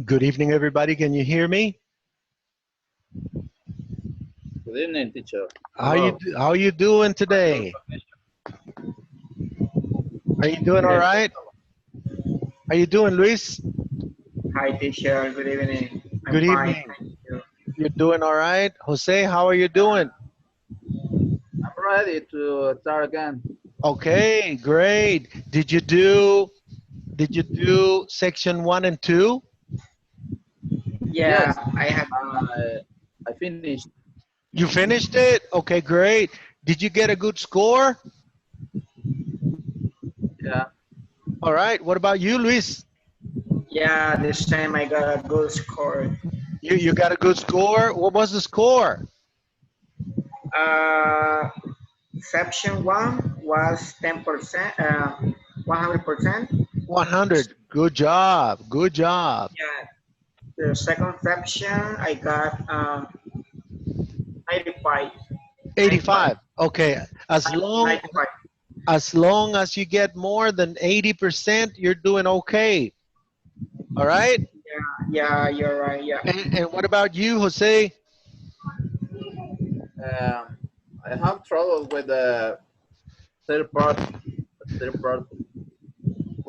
Good evening, everybody. Can you hear me? Good evening, teacher. How you doing today? Are you doing all right? How you doing, Luis? Hi, teacher. Good evening. I'm Good fine. evening. Thank you. You're doing all right? Jose, how are you doing? I'm ready to start again. Okay, great. Did you do section 1 and 2? Yeah, Yes, I have. I finished. You finished it? Okay, great. Did you get a good score? Yeah, All right. What about you, Luis? Yeah, this time I got a good score. You got a good score? What was the score? Uh, Section one was 10%, 100%. 100. Good job. Good job. Yeah, the second section I got 95. 95. 85. Okay. As long 95. as long as you get more than 80%, you're doing okay. All right? Yeah, you're right. Yeah. And what about you, Jose? um, I have trouble with the third part. Third part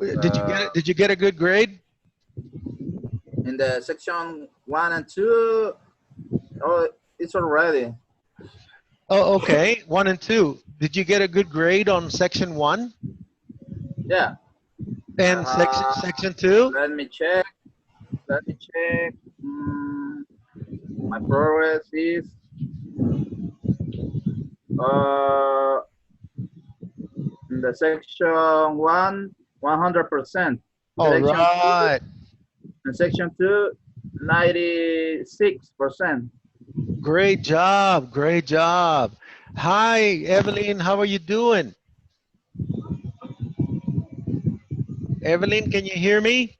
uh, Did you get a good grade? in the section 1 and 2. Oh, it's already. Oh, okay. 1 and 2. Did you get a good grade on section 1 Yeah. and section 2? Let me check. Let me check. Mm, my progress is uh in the section 100%. All Section 2 right. and section 2 96%. Great job. Great job. Hi, Evelyn. How are you doing? Evelyn, can you hear me?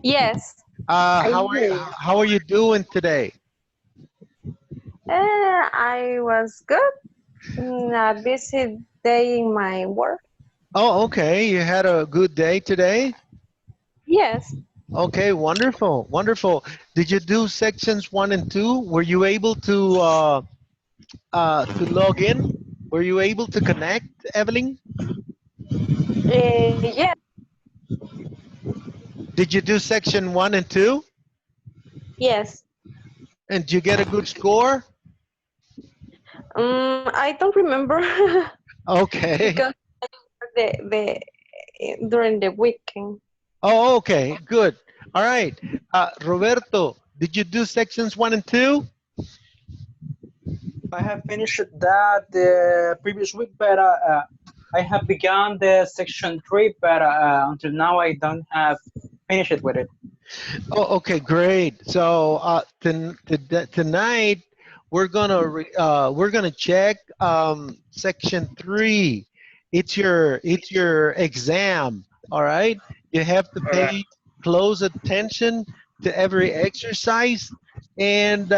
Yes, I hear you. How are you doing today? I was good. A busy day in my work. Oh, okay. You had a good day today? Yes, Okay, wonderful, wonderful. Did you do sections 1 and 2? Were you able to log in? Were you able to connect, Evelyn? yes, Did you do section 1 and 2? yes. And did you get a good score? I don't remember Okay. because the during the weekend. Oh, okay, good. All right. Roberto, did you do sections 1 and 2? I have finished that the previous week, but I have begun the section 3, but until now I don't have finished with it. Oh, okay, great. So tonight we're gonna check section 3. It's your exam. All right. You have to All right. pay close attention to every exercise, and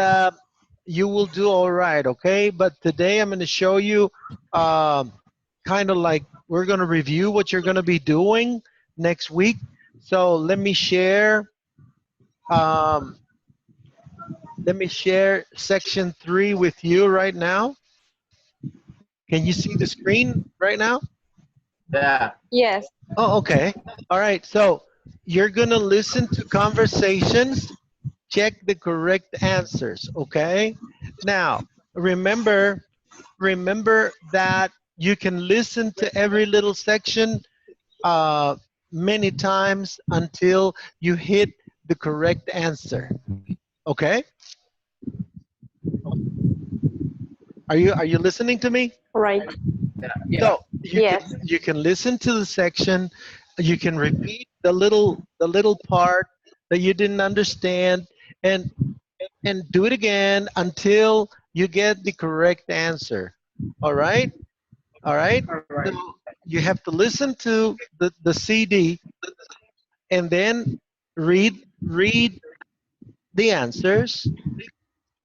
you will do all right. Okay. But today I'm gonna show you kind of like we're gonna review what you're gonna be doing next week. So um, let me share section 3 with you right now. Can you see the screen right now? Yeah. Yes. Oh, okay. All right. So you're going to listen to conversations, check the correct answers. Okay. Now, remember that you can listen to every little section uh, many times until you hit the correct answer. Okay. Are you listening to me? Right. Yeah. So Yes. you can listen to the section, you can repeat the little part that you didn't understand, and do it again until you get the correct answer. All right, all right. All right. So you have to listen to the CD and then read the answers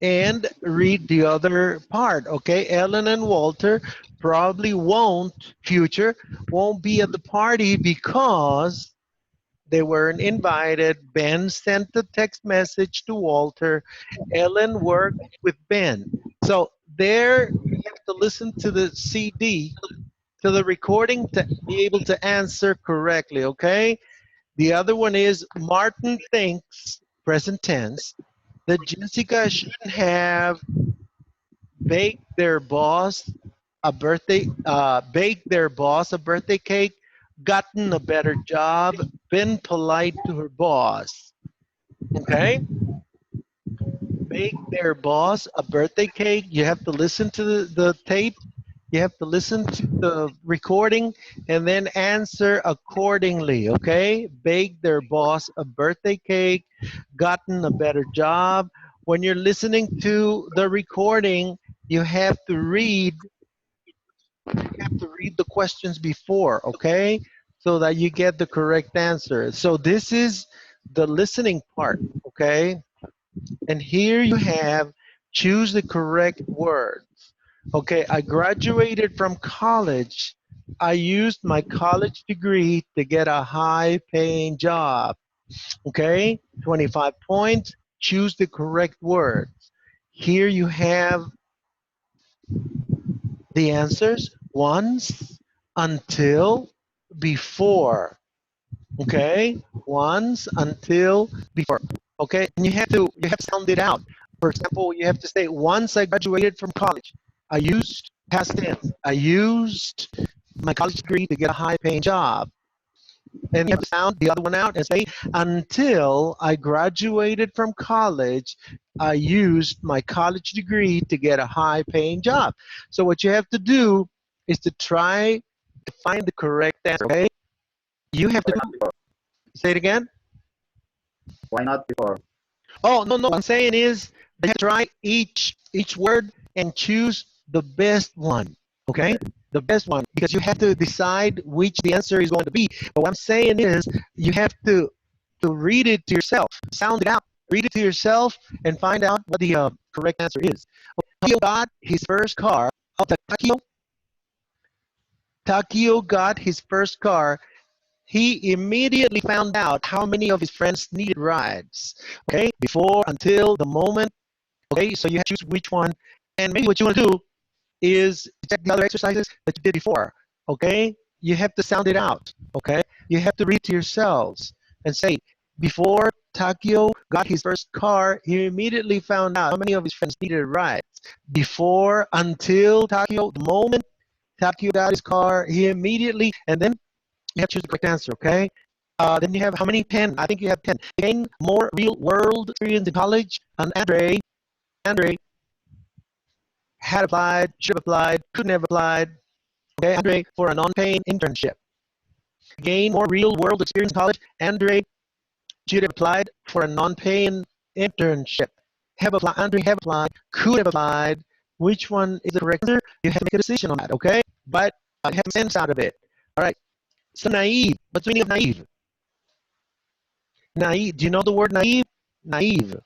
and read the other part. Okay, Ellen and Walter probably won't be at the party because They weren't invited. Ben sent a text message to Walter. Ellen worked with Ben. So there you have to listen to the CD, to the recording to be able to answer correctly, okay? The other one is Martin thinks, present tense, that Jessica shouldn't have baked their boss baked their boss a birthday cake, gotten a better job, been polite to her boss. Okay? Bake their boss a birthday cake. You have to listen to the tape. You have to listen to the recording and then answer accordingly, okay? Bake their boss a birthday cake, gotten a better job. When you're listening to the recording, you have to read the questions before, okay? So that you get the correct answer. So this is the listening part, okay? And here you have choose the correct words. Okay, I graduated from college. I used my college degree to get a high-paying job. Okay, 25 points. Choose the correct words. Here you have the answers. Once, until, before. Okay, once, until, before. Okay, and you have to sound it out. For example, you have to say, once I graduated from college, I used past tense. I used my college degree to get a high-paying job. And you have to sound the other one out and say, until I graduated from college, I used my college degree to get a high-paying job. So what you have to do is to try to find the correct answer, okay? You have to say it again. Why not before? Oh, no, what I'm saying is they have to try each word and choose the best one, okay? The best one, because you have to decide which the answer is going to be. But what I'm saying is you have to read it to yourself, sound it out, read it to yourself, and find out what the correct answer is. Takio got his first car. Oh, Takio got his first car. He immediately found out how many of his friends needed rides. Okay, before, until, the moment. Okay, so you have to choose which one. And maybe what you want to do is check the other exercises that you did before. Okay, you have to sound it out. Okay, you have to read to yourselves and say, before Takio got his first car, he immediately found out how many of his friends needed rides. Before, until Takio, the moment Takio got his car, he immediately, and then you have to choose the correct answer, okay? Then you have how many? 10. I think you have 10. Gain more real-world experience in college. And Andre had applied, should have applied, couldn't have applied. Okay, Andre, for a non-paying internship. Gain more real-world experience in college. Andre should have applied for a non-paying internship. Have applied. Andre have applied, could have applied. Which one is the correct answer? You have to make a decision on that, okay? But have sense out of it. All right. So naive. What's the meaning of naive? Naive. Do you know the word naive? Naive.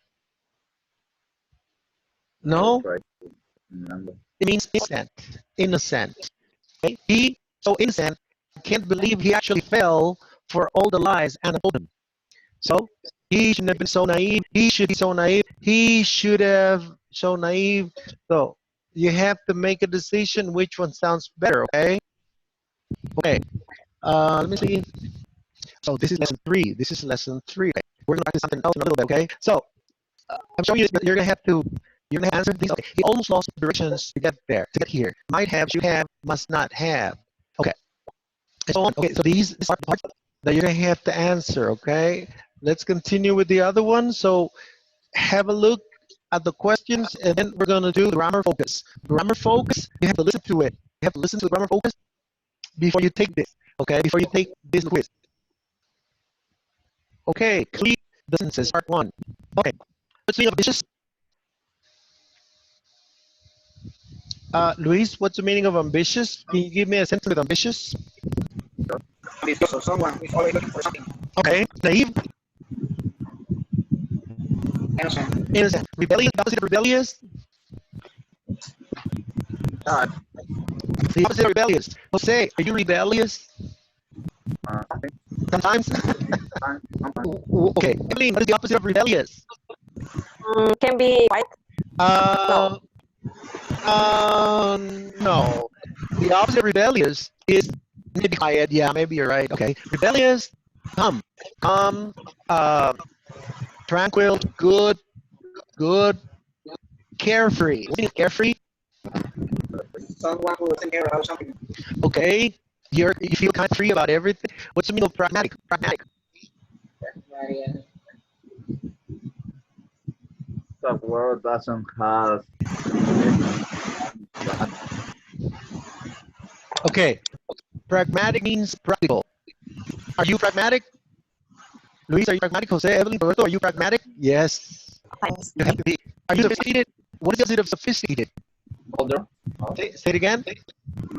No? It means innocent. Innocent. Okay? He, so innocent, can't believe he actually fell for all the lies Anna told him. So he shouldn't have been so naive. He should be so naive. He should have so naive. So you have to make a decision which one sounds better, okay? Okay. Let me see. So this is lesson 3. This is lesson 3. Okay. We're gonna practice something else in a little bit, okay? So I'm showing you this, you're gonna have to answer these. Okay. He almost lost directions to get there, to get here. Might have, should have, must not have. Okay. And so on. Okay, so these are the parts that you're gonna have to answer, okay? Let's continue with the other one. So have a look at the questions and then we're gonna do the grammar focus. Grammar focus, you have to listen to it. You have to listen to the grammar focus before you take this, okay? Before you take this quiz. Okay, complete the sentences, part 1. Okay, what's the meaning of ambitious? Luis, what's the meaning of ambitious? Can you give me a sentence with ambitious? Ambitious, or someone who's always looking for something. Okay, naive? Innocent. Innocent. Rebellious, the opposite of rebellious? The opposite of rebellious. Jose, are you rebellious? Sometimes. Okay, Evelyn, what is the opposite of rebellious? Can be quiet. Uh, no. The opposite of rebellious is maybe quiet. Yeah, maybe you're right. Okay, rebellious, calm, tranquil, good, carefree. What do you mean carefree? Someone who doesn't care about something. Okay, you feel kind of free about everything. What's the meaning of pragmatic? Pragmatic. The word doesn't have. Okay, pragmatic means practical. Are you pragmatic? Luis, are you pragmatic? Jose, Evelyn, Roberto, are you pragmatic? Yes. Thanks. You have to be. Are you sophisticated? What is the opposite of sophisticated? Older. Say it again.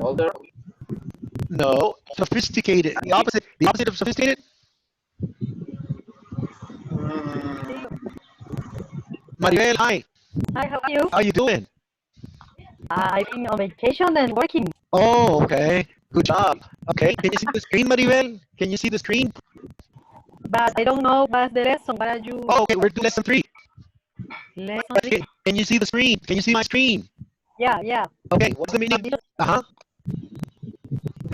Older. No, sophisticated. The opposite of sophisticated? Maribel, hi. Hi, how are you? How you doing? I've been on vacation and working, Oh, okay. Good job. Okay, can you see the screen, Maribel? Can you see the screen? but I don't know what's the lesson. What are you Oh, okay, we're doing lesson 3. lesson Okay, 3? can you see the screen? Can you see my screen? Yeah. Okay, what's the meaning? Uh-huh.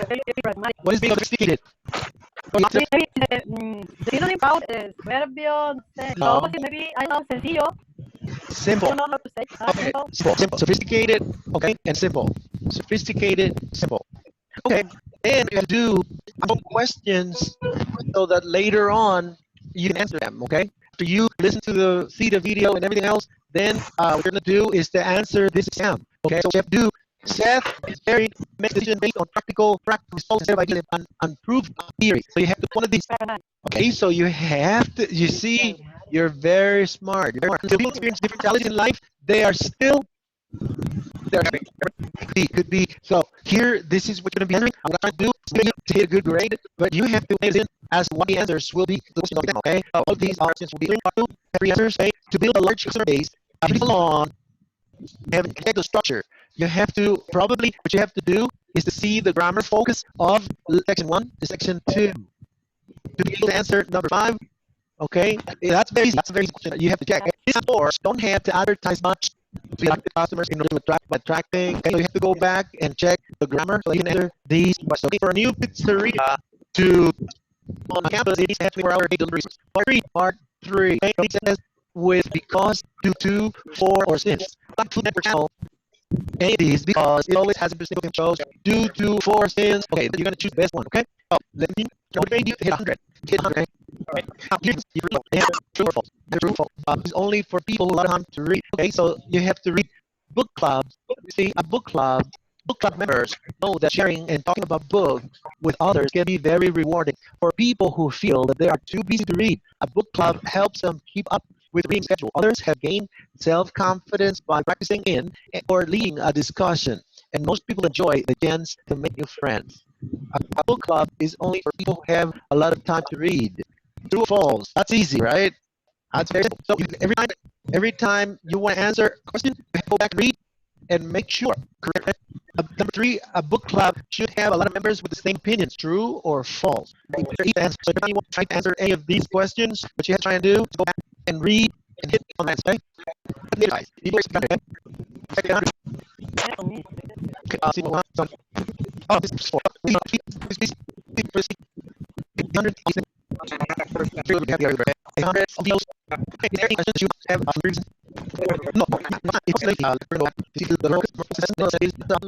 Very pragmatic. What is being sophisticated? Oh, the opposite? Maybe the synonym about verbio, No. maybe I know sencillo. I Simple. don't know how to say. Okay, simple. Sophisticated, okay, and simple. Sophisticated, simple. Okay, and we have to do some questions so that later on you can answer them, okay? After you listen to see the video and everything else, then what we're gonna do is to answer this exam, okay? So we have to do Seth is very makes decision based on practical results instead of ideas and unproved theory. So you have to one of these. Okay, so you have to. You see, you're very smart. You're very smart. So people experience different challenges in life. They are still. They're could be. So here, this is what you're gonna be answering. I'm gonna try to do is you to hit a good grade, but you have to listen as what the answers will be. Okay, all these options will be every answer. Okay, to build a large customer base, on have the structure. You have to probably what you have to do is to see the grammar focus of section 1 to section 2 to be able to answer number 5. Okay, that's very easy. That's a very easy question. You have to check. These stores don't have to advertise much to the customers in order to attracting. Okay, so you have to go back and check the grammar so you can answer these questions. Okay, for a new pizzeria to on my campus, it needs to have 24-hour delivery. Part 3. Okay, it says with because, due to, for, or since. Food Network channel. Any of these because it always has a single shows due to, for, since. Okay, you're gonna choose the best one. Okay. Oh, let me motivate you to hit 100. Hit 100. Okay. True or false? True or false? It's only for people who have a lot of time to read. Okay, so you have to read book clubs. You see, a book club members know that sharing and talking about books with others can be very rewarding. For people who feel that they are too busy to read, a book club helps them keep up with reading schedule. Others have gained self-confidence by practicing in or leading a discussion, and most people enjoy the chance to make new friends. A book club is only for people who have a lot of time to read. True or false? That's easy, right? That's very simple. So every time you want to answer a question, you have to go back and read and make sure. Correct. Number 3, a book club should have a lot of members with the same opinions. True or false? So every time you want to try to answer any of these questions, what you have to try and do is go back and read and hit on that. Okay? Oh, this is for 100. Is there any questions you have for reason? No, it's like the locus process is don't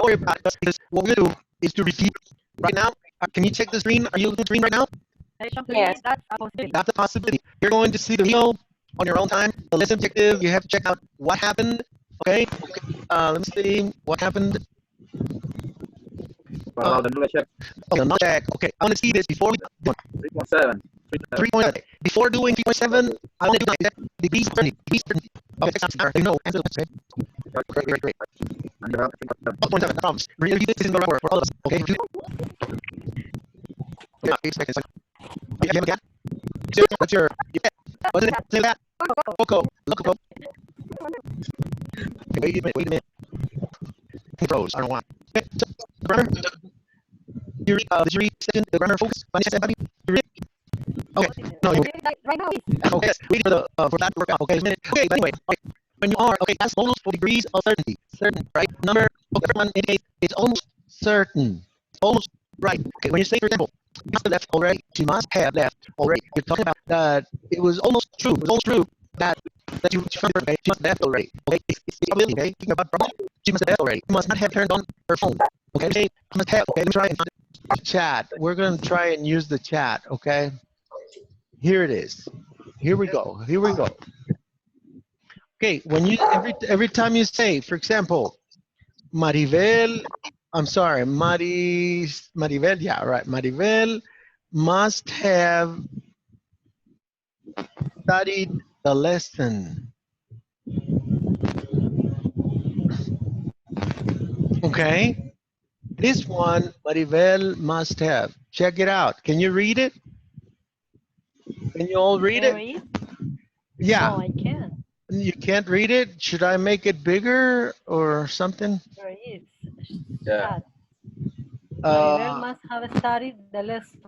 worry about it because what we're gonna do is to repeat right now. Can you check the screen? Are you looking at the screen right now? Yes. That's a possibility. That's a possibility. You're going to see the video on your own time. The lesson objective, you have to check out what happened. Okay. Let me see what happened. Okay, not check. Okay, I want to see this before we do 3.7. 3.7. Before doing 3.7, I want to do the B certainty. Okay, you know, answer the question. Great. 1.7, I promise. Really, this is the right word for all of us. Okay. Yeah, expect it. You have a cat? What's your? Yeah. What's it? Say that. Coco. Look, Coco. Okay, wait a minute. He froze. I don't know why. Okay, so, grammar. Did you read section, the grammar focus? Everybody? You read it? Okay. No, you. Right now, Okay, yes. Waiting for that to work out. Okay, a minute. Okay, but anyway. Okay. When you are, okay, that's almost for degrees of certainty. Certain, right? Number, okay, everyone indicates it's almost certain. Almost right. Okay, when you say, for example, she must have left already. She must have left already. You're talking about that it was almost true. It was almost true that you found her, okay? She must have left already. Okay, it's the probability, okay? Thinking about problem. She must have left already. She must not have turned on her phone. Okay, say she must have. Okay, let me try and find the chat. We're gonna try and use the chat. Okay, here it is. Here we go. Here we go. Okay, when you every time you say, for example, Maribel, I'm sorry, Maribel, yeah, right. Maribel must have studied the lesson. Okay, this one, Maribel must have. Check it out. Can you read it? Can you all read can I it? read? Yeah. No, I can't. You can't read it? Should I make it bigger or something? There is. Yeah. Maribel must have studied the lesson.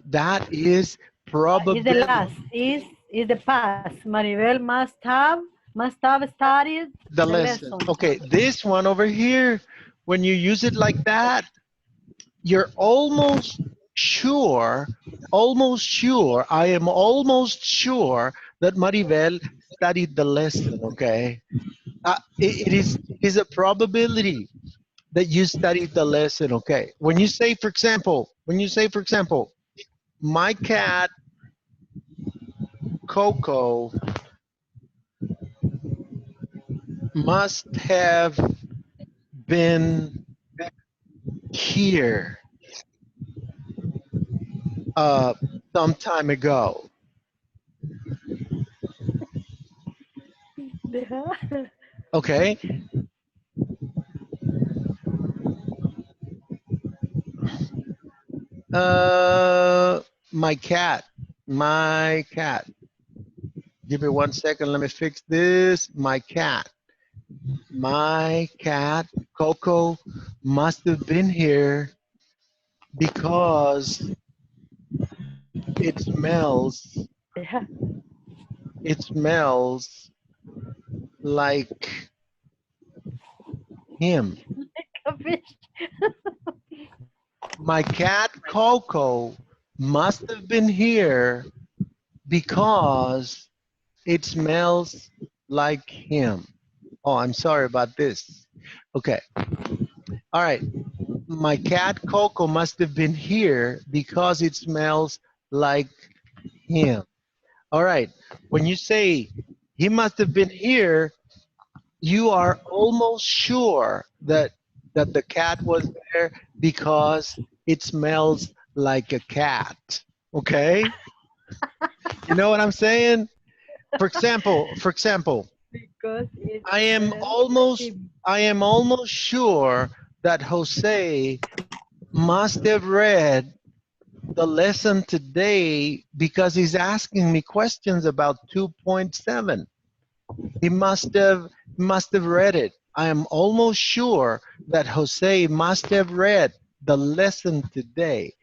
That is Is the probability. last. Is the past. Maribel must have studied The lesson. Okay, this one over here, when you use it like that, you're almost sure, I am almost sure that Maribel studied the lesson, okay? It is a probability that you studied the lesson, okay? When you say, for example, my cat, Coco, must have been here some time ago. Okay. My cat. Give me 1 second. Let me fix this. My cat, Coco, must have been here because it smells like him. My cat Coco must have been here because it smells like him. Oh, I'm sorry about this. Okay. All right. My cat Coco must have been here because it smells like him. All right. When you say he must have been here, you are almost sure that the cat was there because it smells like a cat. Okay? You know what I'm saying? For example, Because it I am almost sure that Jose must have read the lesson today because he's asking me questions about 2.7. He must have read it. I am almost sure that Jose must have read the lesson today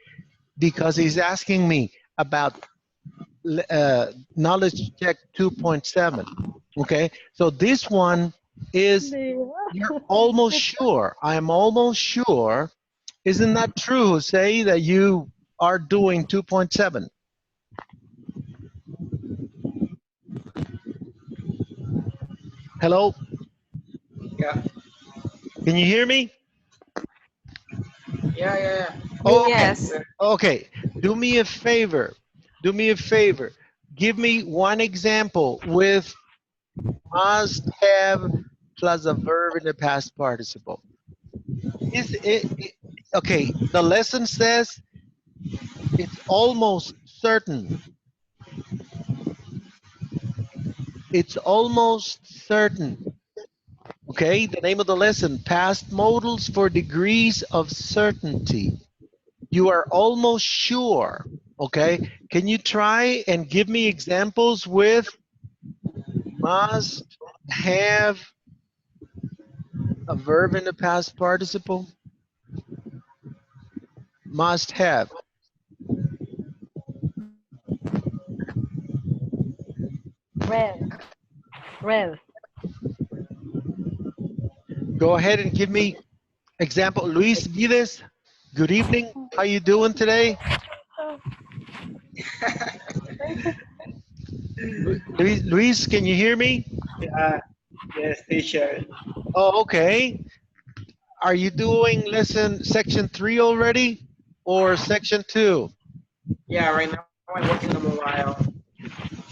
because he's asking me about knowledge check 2.7. Okay, so this one is you're almost sure. I am almost sure. Isn't that true, Jose, that you are doing 2.7? Hello? Yeah. Can you hear me? Yeah. Oh, Yes. okay. Do me a favor. Give me one example with must have plus a verb in the past participle. Okay, the lesson says it's almost certain. It's almost certain. Okay, the name of the lesson, past modals for degrees of certainty. You are almost sure. Okay, can you try and give me examples with must have a verb in the past participle? Must have. Red. Red. Go ahead and give me example. Luis Vides, good evening. How you doing today? Luis, can you hear me? Yeah, yes, teacher. Oh, okay. Are you doing section 3 already or section 2? Yeah, right now I'm working on mobile.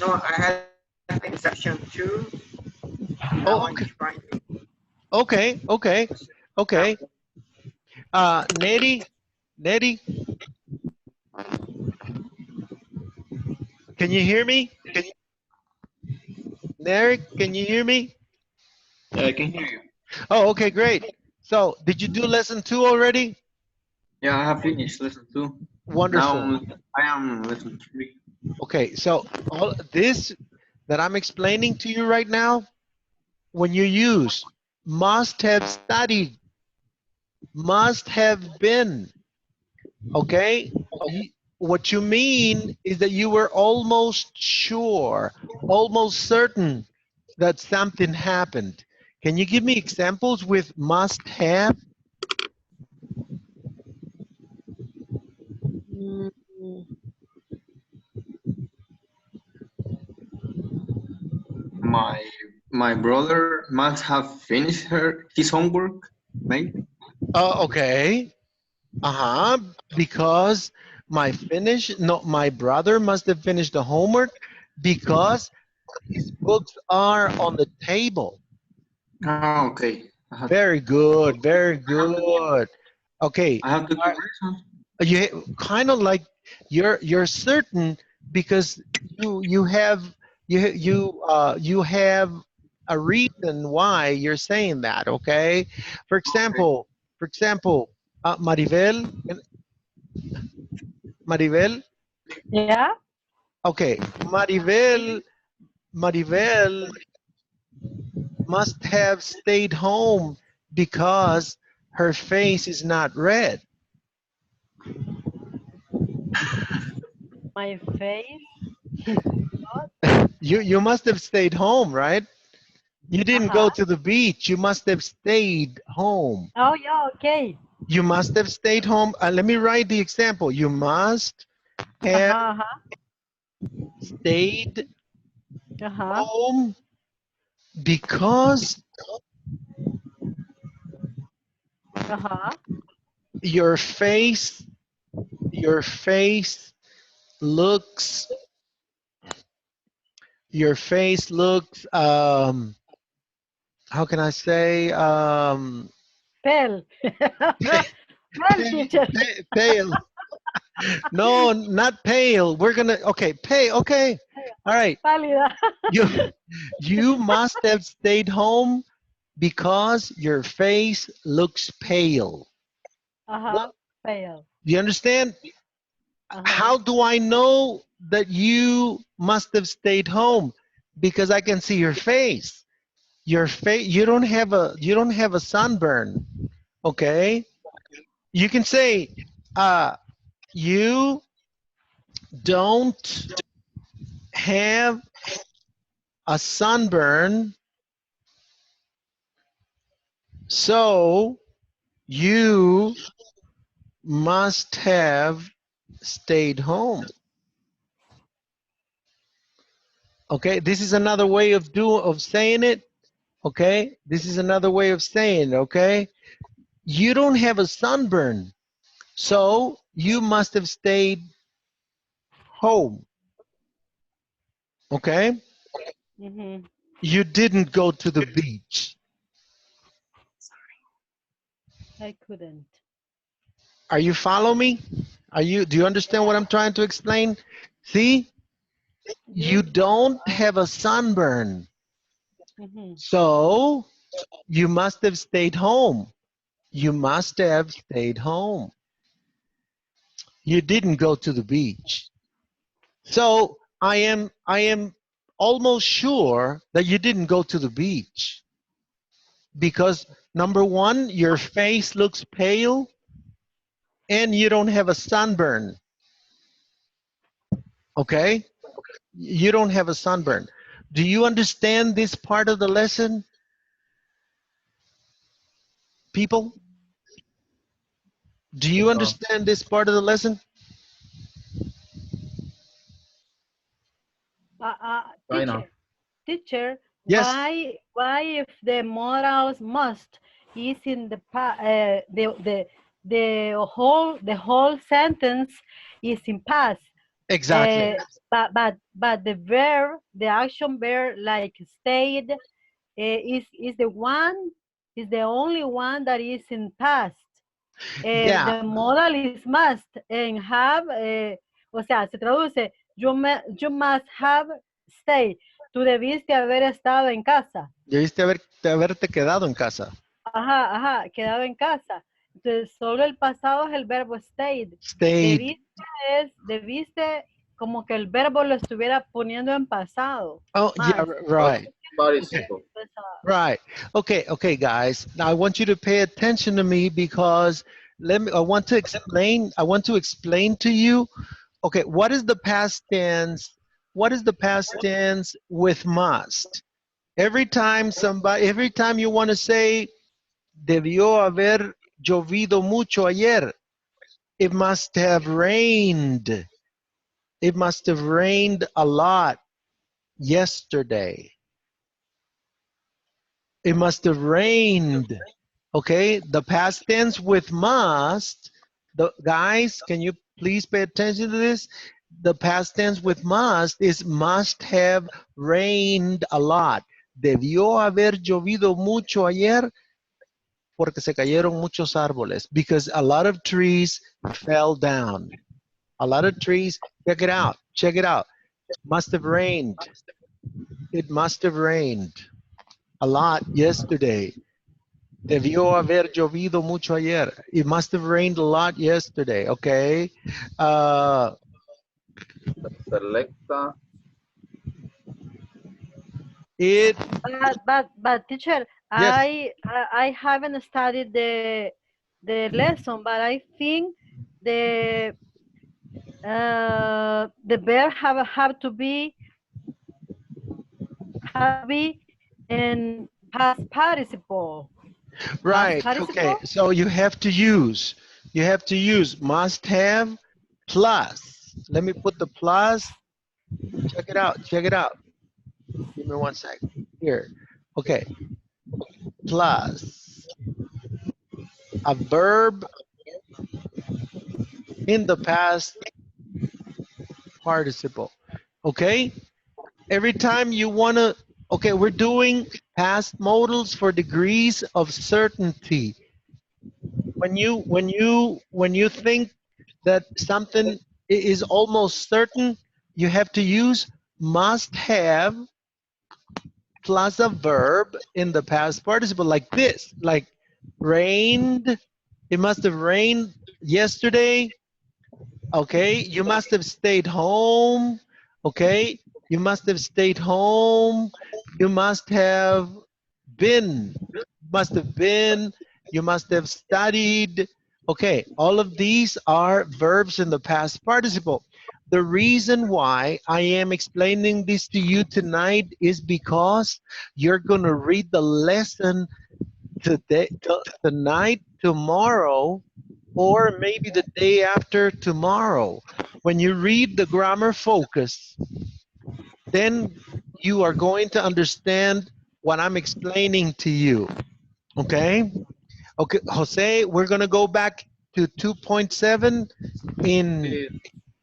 No, I had in section 2. Now Oh, I'm okay. trying to Okay. Nettie, can you hear me? Narek, can you hear me? Yeah, I can hear you. Oh, okay, great. So, did you do lesson 2 already? Yeah, I have finished lesson 2. Wonderful. Now I am lesson 3. Okay, so all this that I'm explaining to you right now, when you use must have studied, must have been, okay? What you mean is that you were almost sure, almost certain that something happened. Can you give me examples with must have? Mm, My brother must have finished his homework, maybe. Okay. Uh-huh. Because my brother must have finished the homework because his books are on the table. Ah, okay. Very good, very good. Okay, I have to are- reason. you kind of like you're certain because you have you have a reason why you're saying that. Okay, for Okay. example, Maribel. yeah. Okay, Maribel must have stayed home because her face is not red. My face. You must have stayed home, right? You didn't go Uh-huh. to the beach. You must have stayed home. Oh, yeah, okay. You must have stayed home. Let me write the example. You must have Uh-huh, uh-huh, stayed uh-huh, home because uh-huh. your face your face looks your face looks how can I say Pale. Pale, teacher. pale. No, not pale. We're gonna okay, pale. Okay, all right. Pálida. You you must have stayed home because your face looks pale. Uh-huh. Pale. Do you understand? Uh-huh. How do I know that you must have stayed home? Because I can see your face. Your face. You don't have a sunburn. Okay. You can say, you don't have a sunburn, so you must have stayed home. Okay, this is another way of saying it. Okay, this is another way of saying it. Okay, you don't have a sunburn, so you must have stayed home. Okay, Mm-hmm. you didn't go to the beach. I couldn't. Are you follow me? Do you understand what I'm trying to explain? See, you You. don't have a sunburn, Mm-hmm. so you must have stayed home. You must have stayed home. You didn't go to the beach. So I am almost sure that you didn't go to the beach. Because number one, your face looks pale and you don't have a sunburn. Okay? You don't have a sunburn. Do you understand this part of the lesson? People? Do you understand this part of the lesson? I know. Teacher, Yes. why if the morals must is in the the whole sentence is in past. Exactly. But the verb, the action verb like stayed, is the only one that is in past. Yeah. The modal is must and have, o sea, se traduce, you must have stayed. Tú debiste haber estado en casa. Debiste haberte quedado en casa. Ajá, quedado en casa. Entonces, solo el pasado es el verbo stayed. Stayed. Debiste como que el verbo lo estuviera poniendo en pasado. Oh, yeah, right. Participle. Right. Okay, guys. Now I want you to pay attention to me because I want to explain to you. Okay, what is the past tense? What is the past tense with must? Every time you want to say debió haber llovido mucho ayer, it must have rained. It must have rained a lot yesterday. It must have rained. Okay, the past tense with must, guys, can you please pay attention to this? The past tense with must is must have rained a lot. Debió haber llovido mucho ayer porque se cayeron muchos árboles. Because a lot of trees fell down. A lot of trees, check it out. Must have rained. It must have rained a lot yesterday. Debió haber llovido mucho ayer. It must have rained a lot yesterday, okay? Selecta. But teacher, Yes. I haven't studied the lesson, but I think the verb have to be in past participle. Right, Past participle? okay. So you have to use must have plus. Let me put the plus. Check it out. Give me 1 second. Here. Okay. Plus a verb in the past participle. Okay? Every time you want to, okay, we're doing past modals for degrees of certainty. When you think that something is almost certain, you have to use must have plus a verb in the past participle like this, like rained. It must have rained yesterday. Okay, you must have stayed home. Okay, you must have stayed home. You must have been. You must have studied. Okay, all of these are verbs in the past participle. The reason why I am explaining this to you tonight is because you're going to read the lesson today, tonight, tomorrow, or maybe the day after tomorrow. When you read the grammar focus, then you are going to understand what I'm explaining to you. Okay? Okay, Jose, we're going to go back to 2.7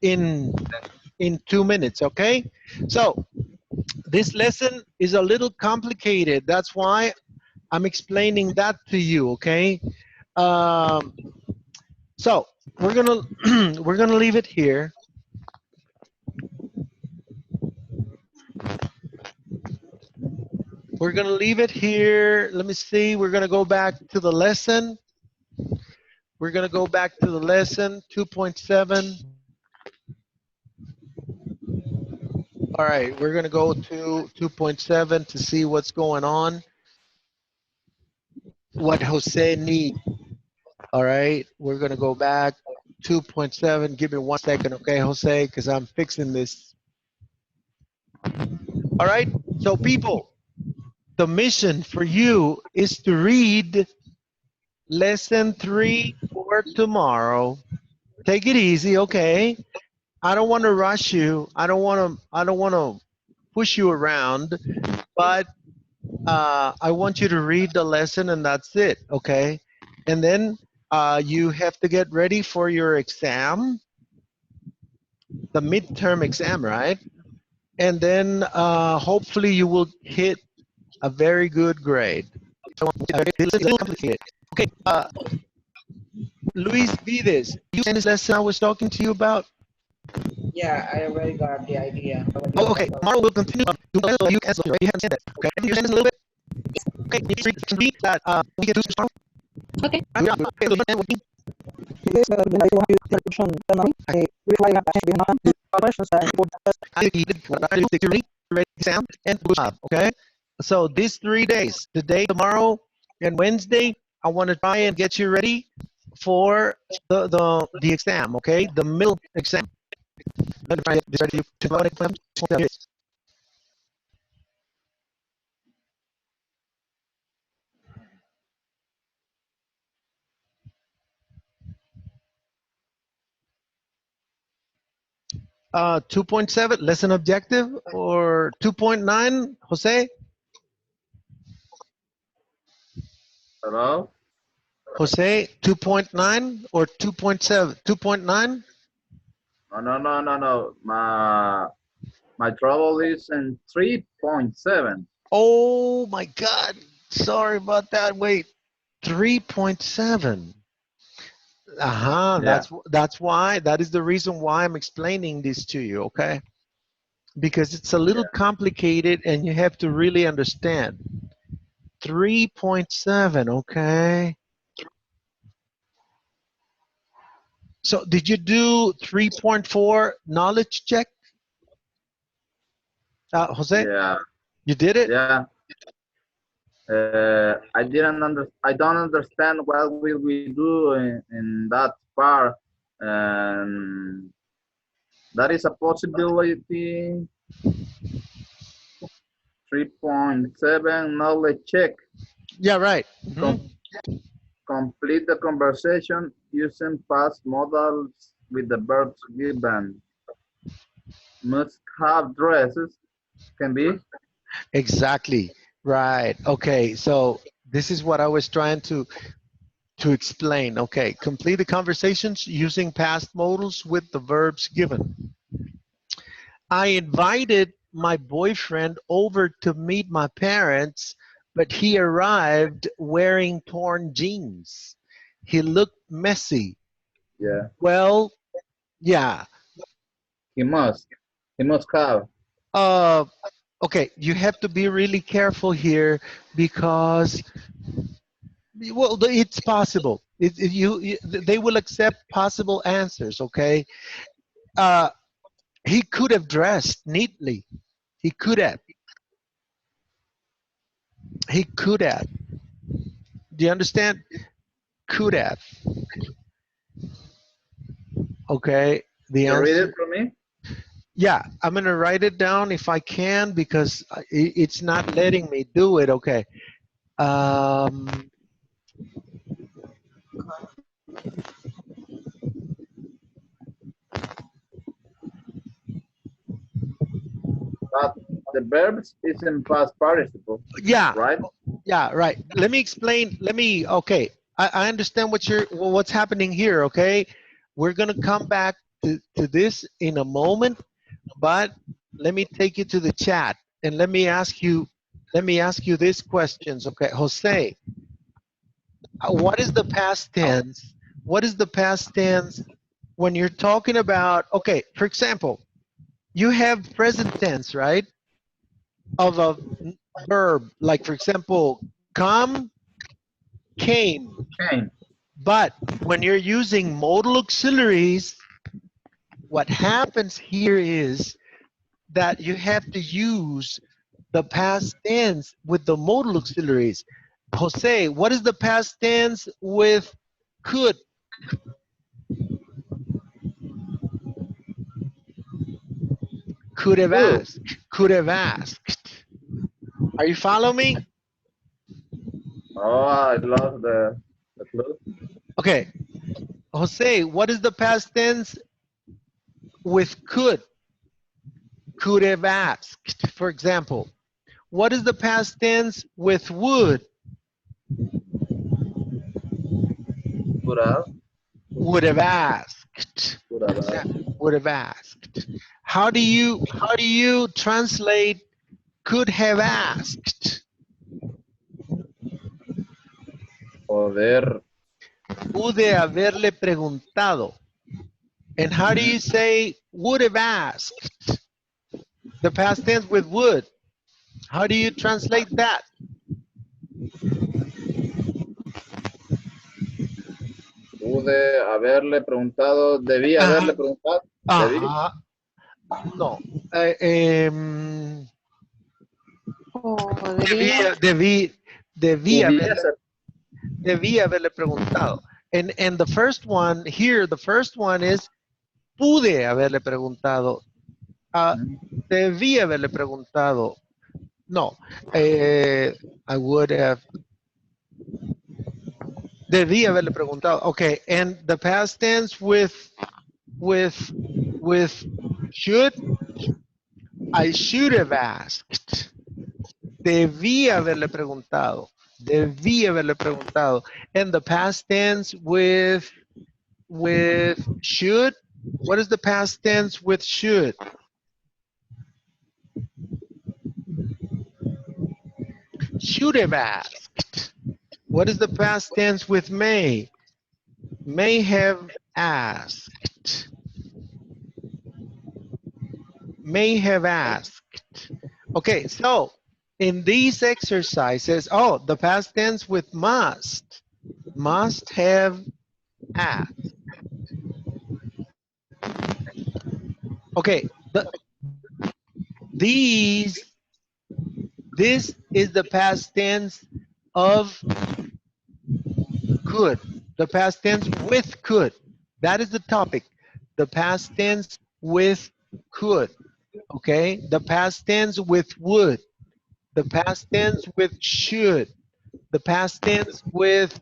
in 2 minutes, okay? So, this lesson is a little complicated. That's why I'm explaining that to you, okay? So we're gonna leave it here. We're gonna leave it here. Let me see. We're gonna go back to the lesson. We're gonna go back to the lesson 2.7. All right, we're gonna go to 2.7 to see what's going on, what Jose needs. All right, we're gonna go back 2.7. Give me 1 second, okay, Jose, because I'm fixing this. All right, so people, the mission for you is to read lesson 3 for tomorrow. Take it easy, okay? I don't want to rush you. I don't want to push you around, but I want you to read the lesson and that's it, okay? And then you have to get ready for your exam, the midterm exam, right? And then hopefully you will hit a very good grade. So, it's a little complicated. Okay, Luis Vides, you seen this lesson I was talking to you about? Yeah, I already got the idea. Oh, okay. Tomorrow we'll continue. You cancel it, right? You haven't said that. Okay. Can you send us a little bit? Okay. Can you read that? We can do some tomorrow. Okay. Okay. Okay. So these 3 days, today, tomorrow, and Wednesday, I want to try and get you ready for the exam. Okay, the middle exam. Let me try to decide you to go exam. 2.7 lesson objective or 2.9, Jose? Hello? Jose, 2.9 or 2.7? 2.9? No. My trouble is in 3.7. Oh my God. Sorry about that. Wait, 3.7. Uh-huh. Yeah. That's why. That is the reason why I'm explaining this to you, okay? Because it's a little complicated and you have to really understand. 3.7, okay? So did you do 3.4 knowledge check? Jose, Yeah. you did it? Yeah. I don't understand what will we do in that part. And that is a possibility. 3.7 knowledge check. Yeah, right. Com- complete the conversation using past modals with the verbs given. Must have dresses. Can be. Exactly. Right. Okay. So this is what I was trying to explain. Okay. Complete the conversations using past modals with the verbs given. I invited my boyfriend over to meet my parents, but he arrived wearing torn jeans. He looked messy. Yeah. Well, yeah. He must. He must have. Okay, you have to be really careful here because, well, it's possible. They will accept possible answers. Okay, uh, he could have dressed neatly. He could have. He could have. Do you understand? Could have. Okay, the You read answer. it for me? Yeah, I'm gonna write it down if I can because it's not letting me do it. Okay. Um, But the verbs is in past participle, yeah, right? yeah, right. Let me explain. Okay. I understand what's happening here. Okay. We're going to come back to this in a moment, but let me take you to the chat and let me ask you these questions. Okay. Jose, what is the past tense? What is the past tense when you're talking about, okay, for example, you have present tense, right? Of a verb, like for example, come, came. Came. But when you're using modal auxiliaries, what happens here is that you have to use the past tense with the modal auxiliaries. Jose, what is the past tense with could? Could have Could. asked. Could have asked. Are you following me? Oh, I lost the clue. Okay. Jose, what is the past tense with could? Could have asked, for example. What is the past tense with would? Could have. Would have asked. Could have. Would have asked. How do you translate could have asked? Poder. Pude haberle preguntado. And how do you say would have asked? The past tense with would. How do you translate that? Pude haberle preguntado. Debí haberle preguntado. Debí. Ajá. No. Podría. Debí haberle preguntado. And the first one here, the first one is pude haberle preguntado. Debí haberle preguntado. No. I would have. Debí haberle preguntado. Okay, and the past tense with should, I should have asked. Debí haberle preguntado. Debí haberle preguntado. And the past tense with should, what is the past tense with should? Should have asked. What is the past tense with may? May have asked. May have asked. Okay, so in these exercises, oh, the past tense with must. Must have asked. Okay, this is the past tense of could. The past tense with could. That is the topic. The past tense with could. Okay? The past tense with would. The past tense with should. The past tense with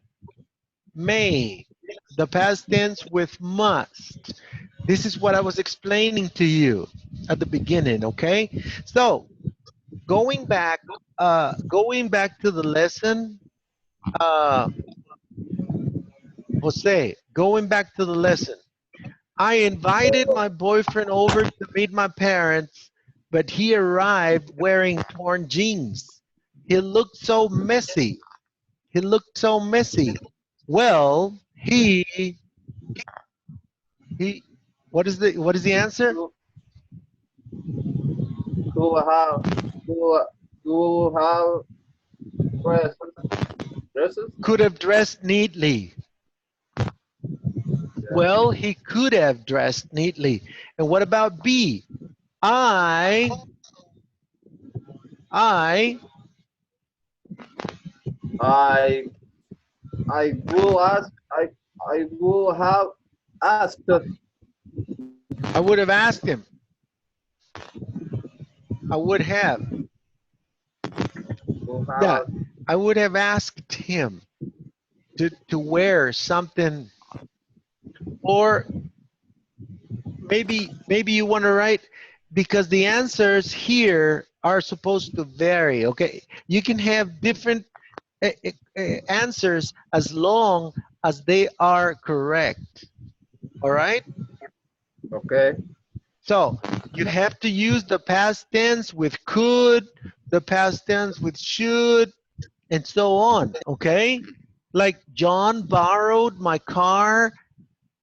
may. The past tense with must. This is what I was explaining to you at the beginning, okay? So, going back to the lesson, Jose, going back to the lesson. I invited my boyfriend over to meet my parents, but he arrived wearing torn jeans. He looked so messy. He looked so messy. Well, what is the answer? Could have dresses. Could have dressed neatly. Well, he could have dressed neatly. And what about B? I will ask. I will have asked. I would have asked him. I would have. Yeah, I would have asked him to wear something. Or maybe you want to write, because the answers here are supposed to vary, okay? You can have different answers as long as they are correct, all right? Okay. So you have to use the past tense with could, the past tense with should, and so on, okay? Like John borrowed my car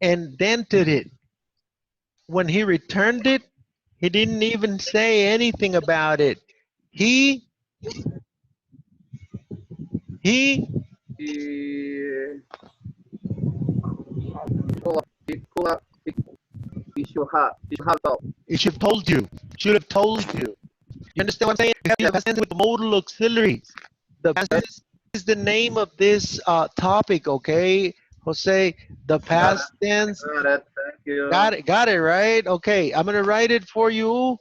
and dented it. When he returned it, he didn't even say anything about it. He He should have told. should have told you. Should have told you. You understand what I'm saying? You have the past tense with the modal auxiliaries. The past tense is the name of this topic, okay? Jose, the past tense. Got it. Thank you. Got it, right? Okay, I'm gonna write it for you.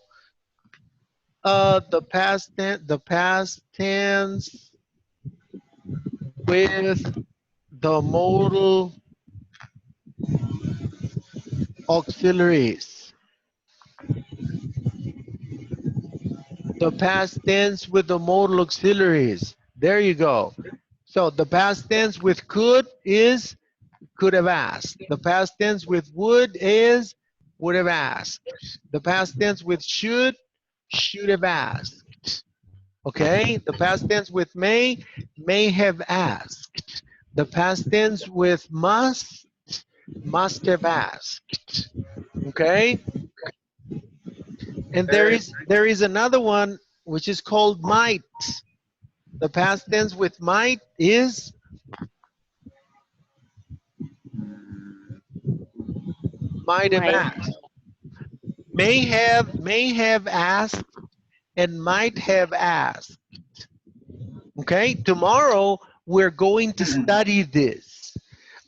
The past tense with the modal auxiliaries. The past tense with the modal auxiliaries. There you go. So the past tense with could is could have asked. The past tense with would is would have asked. The past tense with should have asked. Okay? The past tense with may have asked. The past tense with must have asked. Okay? And there is another one which is called might. The past tense with might is might have asked. May have asked and might have asked. Okay, tomorrow we're going to study this.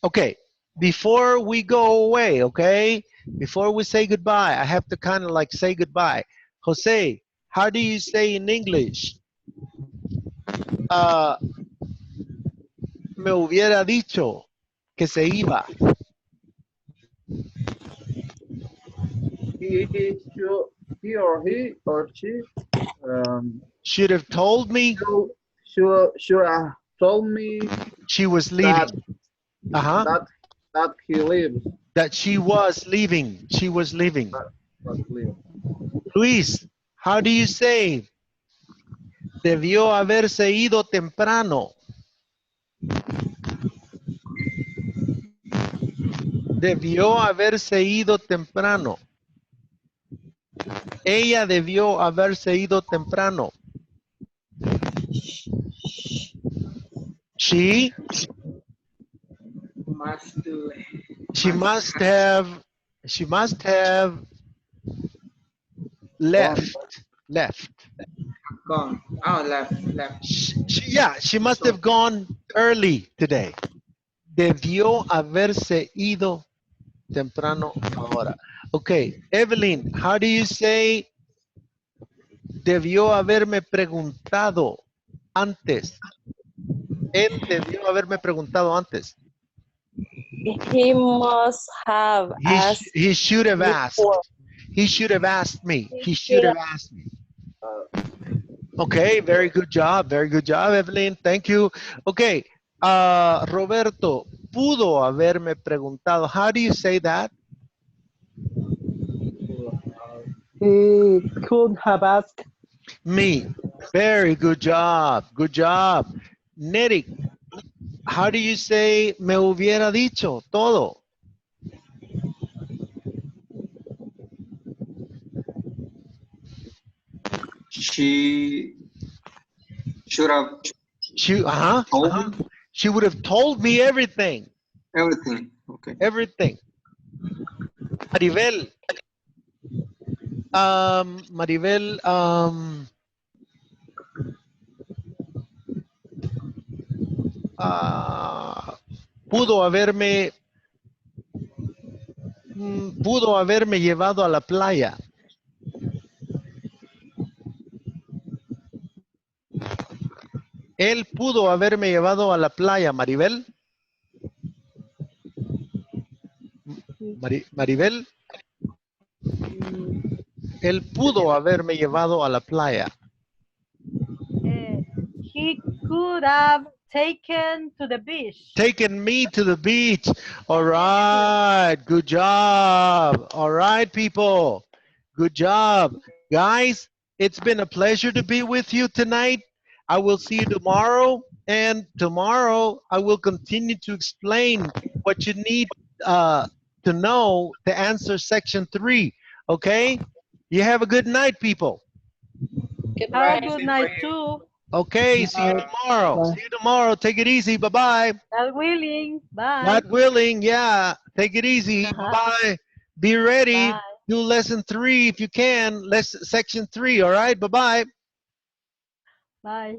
Okay, before we go away, okay, before we say goodbye, I have to kind of like say goodbye. Jose, how do you say in English? Me hubiera dicho que se iba. He or she Should have told me should have told me she was leaving. that he lives. That she was leaving. She was leaving. Luis, how do you say? Debió haberse ido temprano. Debió haberse ido temprano. Ella debió haberse ido temprano. She must have left. Gone. Oh, left. She must have gone early today. Debió haberse ido temprano ahora. Okay, Evelyn, how do you say debió haberme preguntado antes? Él debió haberme preguntado antes. He must have asked. He should have asked. He should have asked me. He should have asked me. Okay, very good job. Very good job, Evelyn. Thank you. Okay, Roberto, pudo haberme preguntado. How do you say that? He could have asked Me. Very good job. Good job. Nerick, how do you say me hubiera dicho todo? She should have She would have told me everything. everything. Okay. Everything. Maribel. Pudo haberme llevado a la playa. Él pudo haberme llevado a la playa, Maribel. Maribel. Él pudo haberme llevado a la playa. He could have taken to the beach. Taken me to the beach. All right. Good job. All right, people. Good job. Guys, it's been a pleasure to be with you tonight. I will see you tomorrow. And tomorrow, I will continue to explain what you need to know to answer section 3. Okay? You have a good night, people. Have a good night too. Okay, see you tomorrow. See you tomorrow. Take it easy. Bye-bye. God willing. Bye. God willing, yeah. Take it easy. Bye-bye. Be ready. Bye. do lesson 3 if you can. Section 3, all right? Bye-bye. Bye.